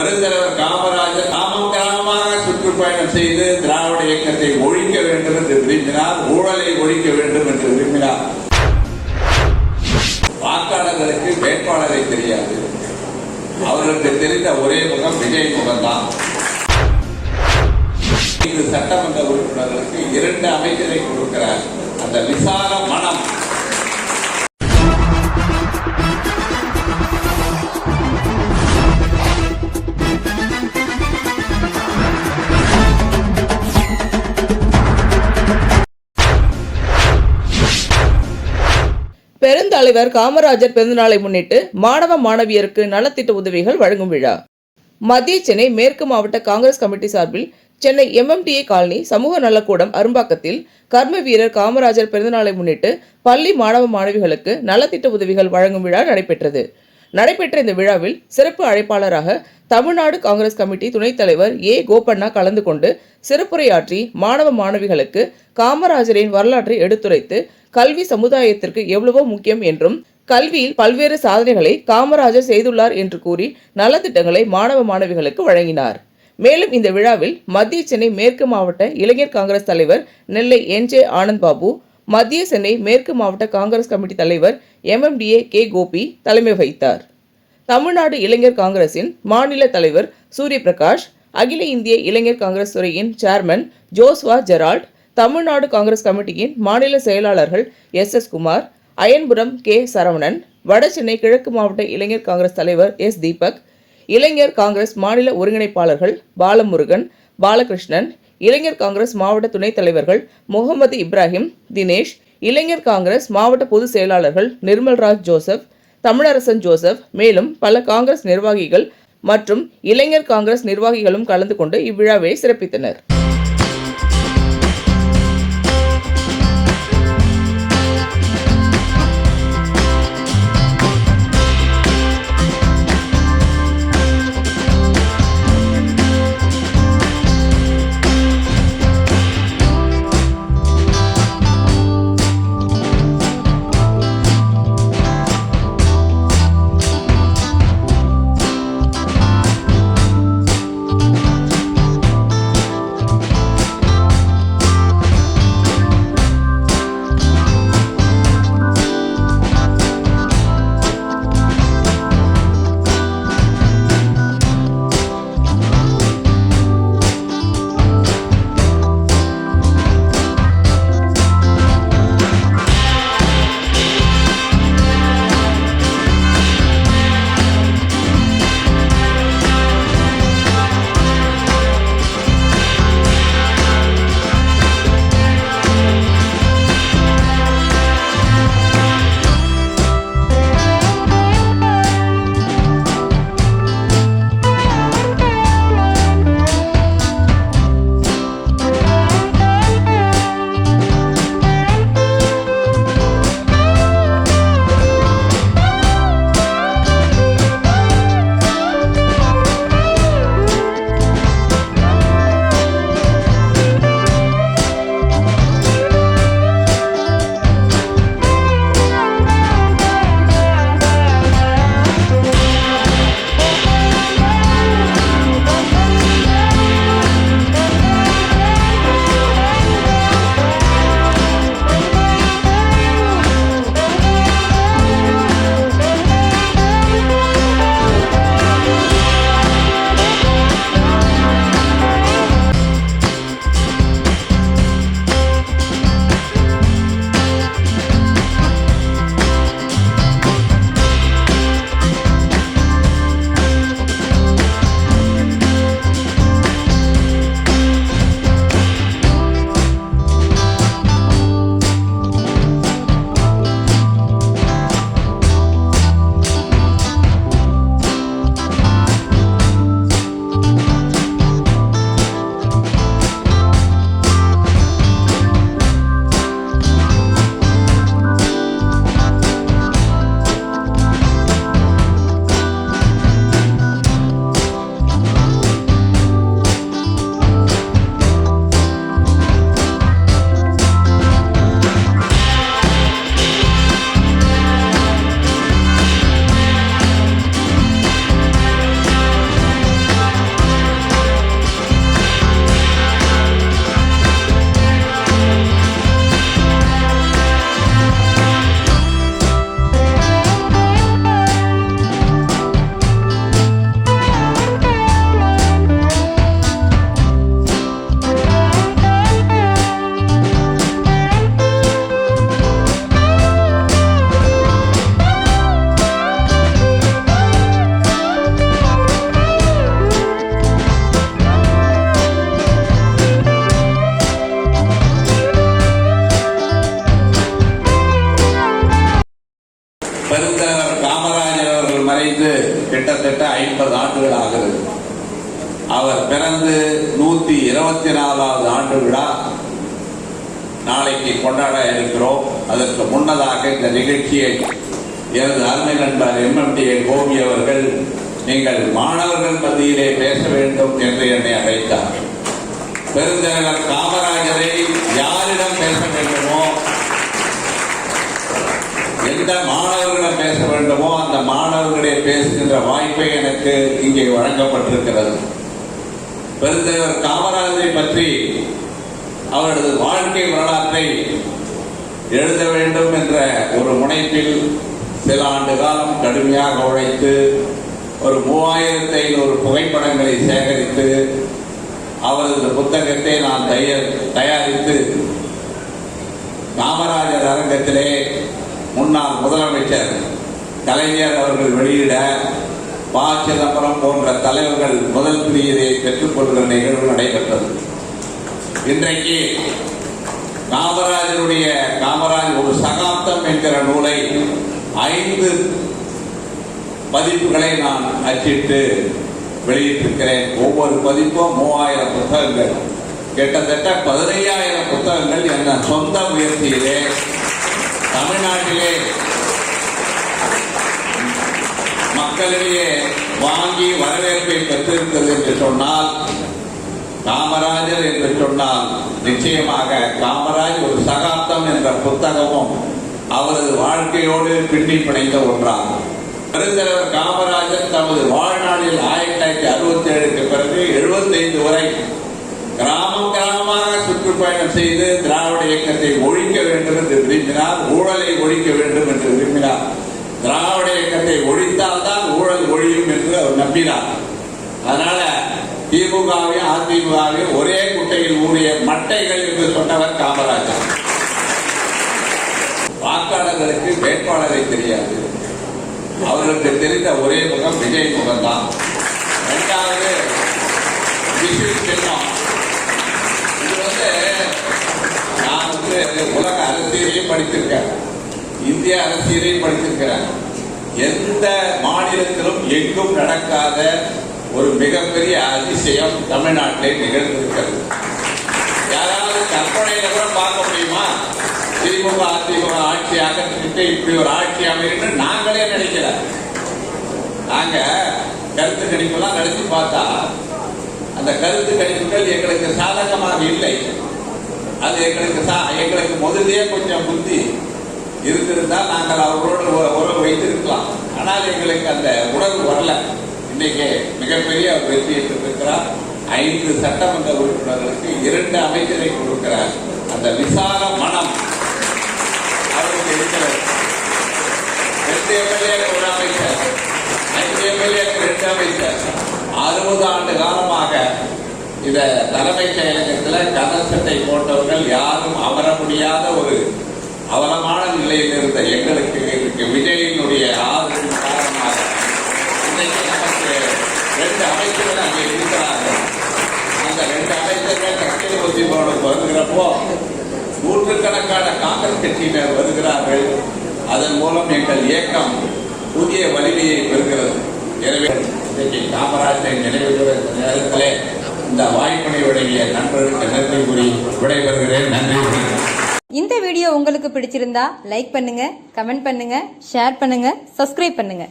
பெருந்தலைவர் காமராஜர் கிராமம் கிராமமாக சுற்றுப்பயணம் செய்து திராவிட இயக்கத்தை ஒழிக்க வேண்டும் என்று விரும்பினார். ஊழலை ஒழிக்க வேண்டும் என்று விரும்பினார். வாக்காளர்களுக்கு வேட்பாளரை தெரியாது. அவர்களுக்கு தெரிந்த ஒரே முகம் விஜய் முகம்தான். இது சட்டமன்ற உறுப்பினர்களுக்கு 2 அமைச்சரை கொடுக்கிறார். அந்த விசால மனம் பெருந்தலைவர் காமராஜர் பிறந்தநாளை முன்னிட்டு மாணவ மாணவியருக்கு நலத்திட்ட உதவிகள் வழங்கும் விழா. மத்திய சென்னை மேற்கு மாவட்ட காங்கிரஸ் கமிட்டி சார்பில் சென்னை MMDA காலனி சமூக நலக்கூடம் அரும்பாக்கத்தில் கர்ம வீரர் காமராஜர் பிறந்தநாளை முன்னிட்டு பள்ளி மாணவ மாணவிகளுக்கு நலத்திட்ட உதவிகள் வழங்கும் விழா நடைபெற்ற இந்த விழாவில் சிறப்பு அழைப்பாளராக தமிழ்நாடு காங்கிரஸ் கமிட்டி துணைத் தலைவர் கோபண்ணா கலந்து கொண்டு சிறப்புரையாற்றி மாணவ மாணவிகளுக்கு காமராஜரின் வரலாற்றை எடுத்துரைத்து கல்வி சமுதாயத்திற்கு எவ்வளவோ முக்கியம் என்றும் கல்வியில் பல்வேறு சாதனைகளை காமராஜர் செய்துள்ளார் என்று கூறி நலத்திட்டங்களை மாணவ மாணவிகளுக்கு வழங்கினார். மேலும் இந்த விழாவில் மத்திய சென்னை மேற்கு மாவட்ட இளைஞர் காங்கிரஸ் தலைவர் நெல்லை NJ ஆனந்த் பாபு, மத்திய சென்னை மேற்கு மாவட்ட காங்கிரஸ் கமிட்டி தலைவர் MMDA கோபி தலைமை வகித்தார். தமிழ்நாடு இளைஞர் காங்கிரசின் மாநில தலைவர் சூரியபிரகாஷ், அகில இந்திய இளைஞர் காங்கிரஸ் துறையின் சேர்மன் ஜோஸ்வா ஜெரால்ட், தமிழ்நாடு காங்கிரஸ் கமிட்டியின் மாநில செயலாளர்கள் SS குமார், அயன்புரம் சரவணன், வடசென்னை கிழக்கு மாவட்ட இளைஞர் காங்கிரஸ் தலைவர் தீபக், இளைஞர் காங்கிரஸ் மாநில ஒருங்கிணைப்பாளர்கள் பாலமுருகன், பாலகிருஷ்ணன், இளைஞர் காங்கிரஸ் மாவட்ட துணைத் தலைவர்கள் முகமது இப்ராஹிம், தினேஷ், இளைஞர் காங்கிரஸ் மாவட்ட பொதுச் செயலாளர்கள் நிர்மல்ராஜ் ஜோசப், தமிழரசன் ஜோசப், மேலும் பல காங்கிரஸ் நிர்வாகிகள் மற்றும் இளைஞர் காங்கிரஸ் நிர்வாகிகளும் கலந்து கொண்டு இவ்விழாவை சிறப்பித்தனர். அவர் பிறந்து 124வது ஆண்டு விழா நாளைக்கு கொண்டாட இருக்கிறோம். அதற்கு முன்னதாக இந்த நிகழ்ச்சியை எனது அருமை நண்பர் MMDA கோபி அவர்கள் நீங்கள் மாணவர்கள் மத்தியிலே பேச வேண்டும் என்று என்னை அழைத்தார். பெருந்தலைவர் காமராஜரை யாரிடம் பேச வேண்டுமோ, எந்த மாணவர்களிடம் பேச வேண்டுமோ அந்த மாணவர்களே பேசுகின்ற வாய்ப்பை எனக்கு இங்கே வழங்கப்பட்டிருக்கிறது. பெருந்தலைவர் காமராஜரை பற்றி அவரது வாழ்க்கை வரலாற்றை எழுத வேண்டும் என்ற ஒரு முனைப்பில் சில ஆண்டு காலம் கடுமையாக உழைத்து ஒரு 3500 புகைப்படங்களை சேகரித்து அவரது புத்தகத்தை நான் தயாரித்து காமராஜர் அரங்கத்திலே முன்னாள் முதலமைச்சர் கலைஞர் அவர்கள் வெளியிட ப. சிதம்பரம் போன்ற தலைவர்கள் முதல் பிரியை பெற்றுக் கொள்கிற நிகழ்வு நடைபெற்றது. இன்றைக்கு காமராஜ் ஒரு சகாப்தம் என்கிற நூலை 5 பதிப்புகளை நான் அச்சிட்டு வெளியிட்டிருக்கிறேன். ஒவ்வொரு பதிப்பும் 3000 புத்தகங்கள், கிட்டத்தட்ட 15000 புத்தகங்கள் என்ற சொந்த முயற்சியிலே தமிழ்நாட்டிலே மக்களிடையே வாங்கி வரவேற்பை பெற்றிருக்கிறது என்று சொன்னால், காமராஜர் என்று சொன்னால் நிச்சயமாக காமராஜ் ஒரு சகாப்தம் என்ற புத்தகமும் அவரது வாழ்க்கையோடு பின்னி பிணைந்த ஒன்றாகும். பெருந்தலைவர் காமராஜர் தமது வாழ்நாளில் 1967க்கு பிறகு 75 வரை கிராமமாக சுற்றுப்பயணம் செய்து திராவிட இயக்கத்தை ஒழிக்க வேண்டும் என்று விரும்பினார். ஊழலை ஒழிக்க வேண்டும் என்று விரும்பினார். திராவிட இயக்கத்தை ஒழித்தால்தான் ஊழல் ஒழியும் என்று அவர் நம்பினார். அதனால திமுகவையும் அதிமுகவையும் ஒரே குட்டையில் ஊறிய மட்டைகள் என்று சொன்னவர் காமராஜர். வாக்காளர்களுக்கு வேட்பாளரை தெரியாது. அவர்களுக்கு தெரிந்த ஒரே முகம் விஜய் முகம்தான். இரண்டாவது விசில் சின்னம். இது நான் உலக அரசியலையும் படித்திருக்கேன், இந்திய அரசியலையும் படித்திருக்கிறேன். எந்த மாநிலத்திலும் எங்கும் நடக்காத ஒரு மிகப்பெரிய அதிசயம் தமிழ்நாட்டிலே நிகழ்ந்திருக்கிறது. யாராவது கற்பனையில கூட பார்க்க முடியுமா? திமுக அதிமுக ஆட்சி அகற்றிட்டு இப்படி ஒரு ஆட்சி அமைன்னு நாங்களே நினைக்கல. நாங்க கருத்து கணிப்பெல்லாம் நடத்தி பார்த்தா அந்த கருத்து கணிப்புகள் எங்களுக்கு சாதகமாக இல்லை. அது எங்களுக்கு முதலே கொஞ்சம் புத்தி இருந்திருந்தால் நாங்கள் அவர்களோடு உறவு வைத்திருக்கலாம். ஆனால் எங்களுக்கு அந்த உணர்வு வரல. இன்னைக்கு மிகப்பெரிய வெற்றி இருக்கிறார். 5 சட்டமன்ற உறுப்பினர்களுக்கு 2 அமைச்சரை கொடுக்கிறார். அந்த விசால மனம் அவருக்கு இருக்கிறது. 2 எம்எல்ஏ ஒரு அமைச்சர், 5 எம்எல்ஏ 2 அமைச்சர். 60 ஆண்டு காலமாக இந்த தலைமைச் செயலகத்தில் கதசட்டை போட்டவர்கள் யாரும் அமர முடியாத ஒரு அவலமான நிலையில் இருந்த எங்களுக்கு விஜயினுடைய ஆதரவின் காரணமாக இன்னைக்கு நமக்கு 2 அமைச்சர்கள் அங்கே இருக்கிறார்கள். அந்த 2 அமைச்சர்கள் கட்சியில் ஒத்திப்போடு வருகிறப்போ நூற்றுக்கணக்கான காங்கிரஸ் கட்சியினர் வருகிறார்கள். அதன் மூலம் எங்கள் இயக்கம் புதிய வலிமையை பெறுகிறது. எனவே இன்றைக்கு காமராஜரை நினைவுகிற நேரத்திலே இந்த வாய்ப்பினை வழங்கிய நண்பர்களுக்கு நன்றி கூறி விடைபெறுகிறேன். நன்றி. இந்த வீடியோ உங்களுக்கு பிடிச்சிருந்தா லைக் பண்ணுங்க, கமெண்ட் பண்ணுங்க, ஷேர் பண்ணுங்க, சப்ஸ்கிரைப் பண்ணுங்க.